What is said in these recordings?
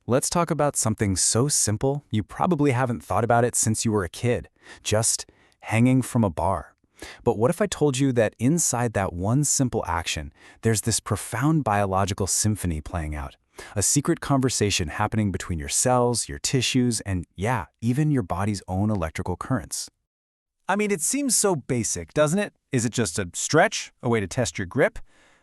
Let's talk about something so simple you probably haven't thought about it since you were a kid, just hanging from a bar. But what if I told you that inside that one simple action, there's this profound biological symphony playing out? A secret conversation happening between your cells, your tissues, and yeah, even your body's own electrical currents. I mean, it seems so basic, doesn't it? Is it just a stretch, a way to test your grip?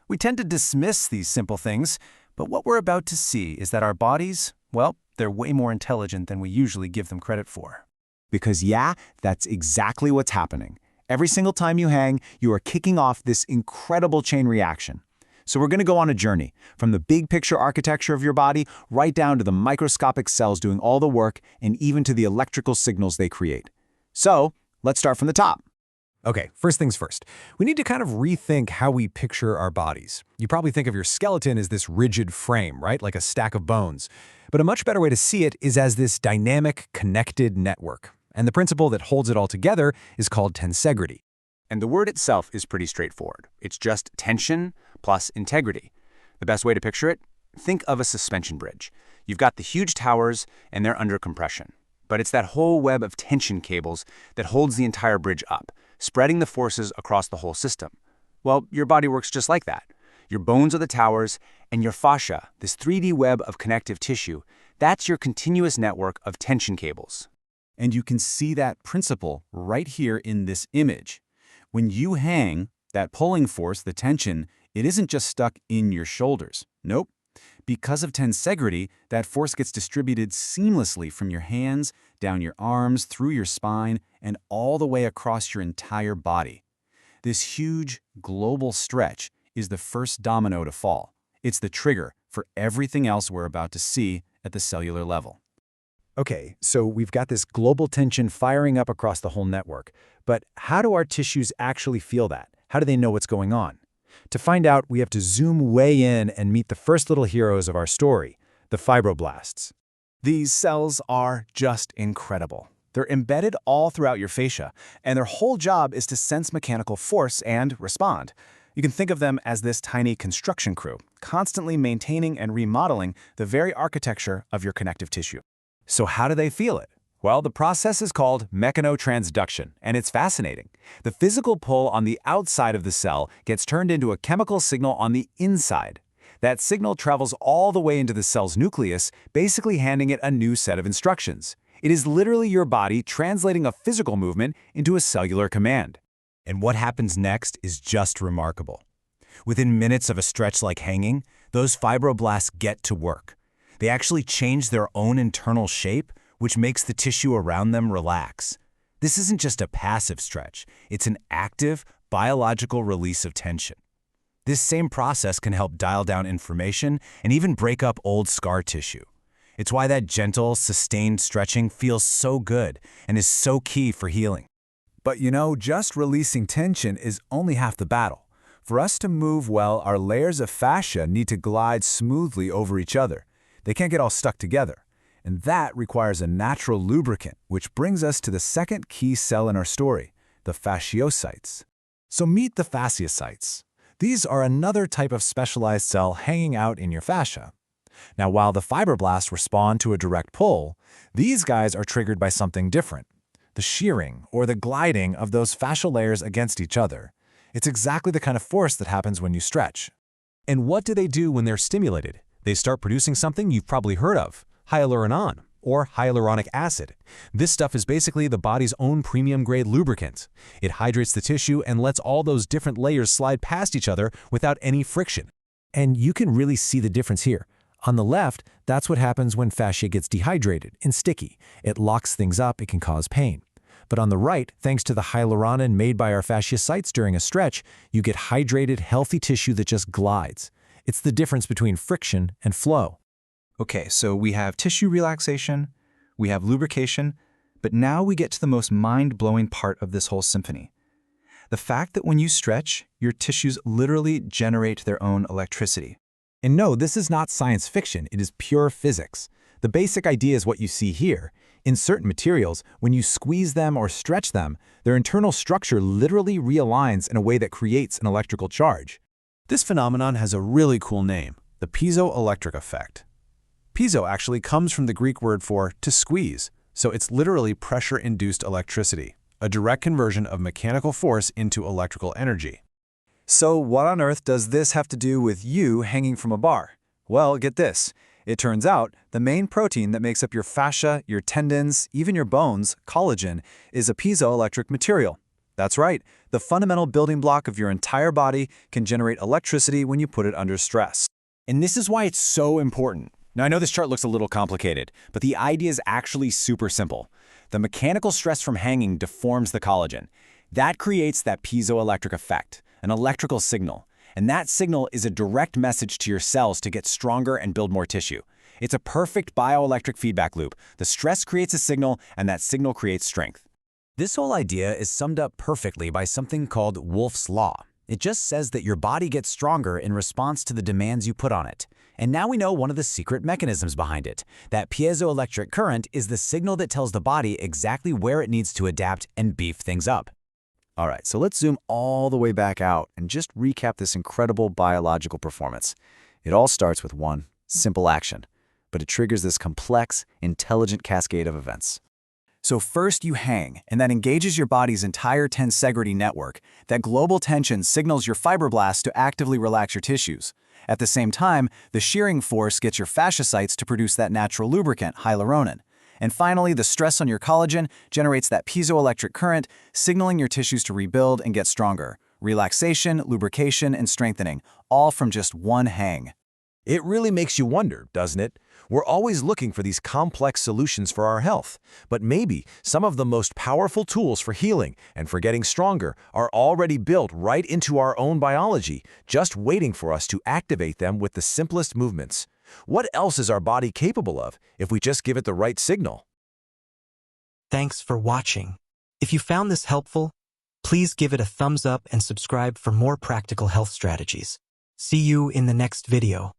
We tend to dismiss these simple things, but what we're about to see is that our bodies, well, they're way more intelligent than we usually give them credit for. Because yeah, that's exactly what's happening. Every single time you hang, you are kicking off this incredible chain reaction. So we're going to go on a journey, from the big picture architecture of your body right down to the microscopic cells doing all the work and even to the electrical signals they create. So let's start from the top. Okay, first things first. We need to kind of rethink how we picture our bodies. You probably think of your skeleton as this rigid frame, right? Like a stack of bones. But a much better way to see it is as this dynamic, connected network. And the principle that holds it all together is called tensegrity. And the word itself is pretty straightforward. It's just tension plus integrity. The best way to picture it? Think of a suspension bridge. You've got the huge towers, and they're under compression. But it's that whole web of tension cables that holds the entire bridge up, spreading the forces across the whole system. Well, your body works just like that. Your bones are the towers, and your fascia, this 3D web of connective tissue, that's your continuous network of tension cables. And you can see that principle right here in this image. When you hang, that pulling force, the tension, it isn't just stuck in your shoulders. Nope. Because of tensegrity, that force gets distributed seamlessly from your hands, down your arms, through your spine, and all the way across your entire body. This huge, global stretch is the first domino to fall. It's the trigger for everything else we're about to see at the cellular level. Okay, so we've got this global tension firing up across the whole network. But how do our tissues actually feel that? How do they know what's going on? To find out, we have to zoom way in and meet the first little heroes of our story, the fibroblasts. These cells are just incredible. They're embedded all throughout your fascia, and their whole job is to sense mechanical force and respond. You can think of them as this tiny construction crew, constantly maintaining and remodeling the very architecture of your connective tissue. So how do they feel it? Well, the process is called Mechanotransduction, and it's fascinating. The physical pull on the outside of the cell gets turned into a chemical signal on the inside. That signal travels all the way into the cell's nucleus, basically handing it a new set of instructions. It is literally your body translating a physical movement into a cellular command. And what happens next is just remarkable. Within minutes of a stretch like hanging, those fibroblasts get to work. They actually change their own internal shape, which makes the tissue around them relax. This isn't just a passive stretch, it's an active, biological release of tension. This same process can help dial down inflammation and even break up old scar tissue. It's why that gentle, sustained stretching feels so good and is so key for healing. But just releasing tension is only half the battle. For us to move well, our layers of fascia need to glide smoothly over each other. They can't get all stuck together. And that requires a natural lubricant, which brings us to the second key cell in our story, the fasciocytes. So meet the fasciocytes. These are another type of specialized cell hanging out in your fascia. Now, while the fibroblasts respond to a direct pull, these guys are triggered by something different, the shearing or the gliding of those fascial layers against each other. It's exactly the kind of force that happens when you stretch. And what do they do when they're stimulated? They start producing something you've probably heard of, hyaluronan, or hyaluronic acid. This stuff is basically the body's own premium-grade lubricant. It hydrates the tissue and lets all those different layers slide past each other without any friction. And you can really see the difference here. On the left, that's what happens when fascia gets dehydrated and sticky. It locks things up, it can cause pain. But on the right, thanks to the hyaluronan made by our fasciocytes during a stretch, you get hydrated, healthy tissue that just glides. It's the difference between friction and flow. Okay, so we have tissue relaxation, we have lubrication, but now we get to the most mind-blowing part of this whole symphony. The fact that when you stretch, your tissues literally generate their own electricity. And no, this is not science fiction, it is pure physics. The basic idea is what you see here. In certain materials, when you squeeze them or stretch them, their internal structure literally realigns in a way that creates an electrical charge. This phenomenon has a really cool name, the Piezoelectric Effect. Piezo actually comes from the Greek word for to squeeze, so it's literally pressure-induced electricity, a direct conversion of mechanical force into electrical energy. So what on earth does this have to do with you hanging from a bar? Well, get this. It turns out the main protein that makes up your fascia, your tendons, even your bones, collagen, is a piezoelectric material. That's right, the fundamental building block of your entire body can generate electricity when you put it under stress. And this is why it's so important. Now, I know this chart looks a little complicated, but the idea is actually super simple. The mechanical stress from hanging deforms the collagen. That creates that piezoelectric effect, an electrical signal. And that signal is a direct message to your cells to get stronger and build more tissue. It's a perfect bioelectric feedback loop. The stress creates a signal, and that signal creates strength. This whole idea is summed up perfectly by something called Wolff's Law. It just says that your body gets stronger in response to the demands you put on it. And now we know one of the secret mechanisms behind it. That piezoelectric current is the signal that tells the body exactly where it needs to adapt and beef things up. All right, so let's zoom all the way back out and just recap this incredible biological performance. It all starts with one simple action, but it triggers this complex, intelligent cascade of events. So first you hang, and that engages your body's entire tensegrity network. That global tension signals your fibroblasts to actively relax your tissues. At the same time, the shearing force gets your fasciocytes to produce that natural lubricant, hyaluronan. And finally, the stress on your collagen generates that piezoelectric current, signaling your tissues to rebuild and get stronger. Relaxation, lubrication, and strengthening, all from just one hang. It really makes you wonder, doesn't it? We're always looking for these complex solutions for our health, but maybe some of the most powerful tools for healing and for getting stronger are already built right into our own biology, just waiting for us to activate them with the simplest movements. What else is our body capable of if we just give it the right signal? Thanks for watching. If you found this helpful, please give it a thumbs up and subscribe for more practical health strategies. See you in the next video.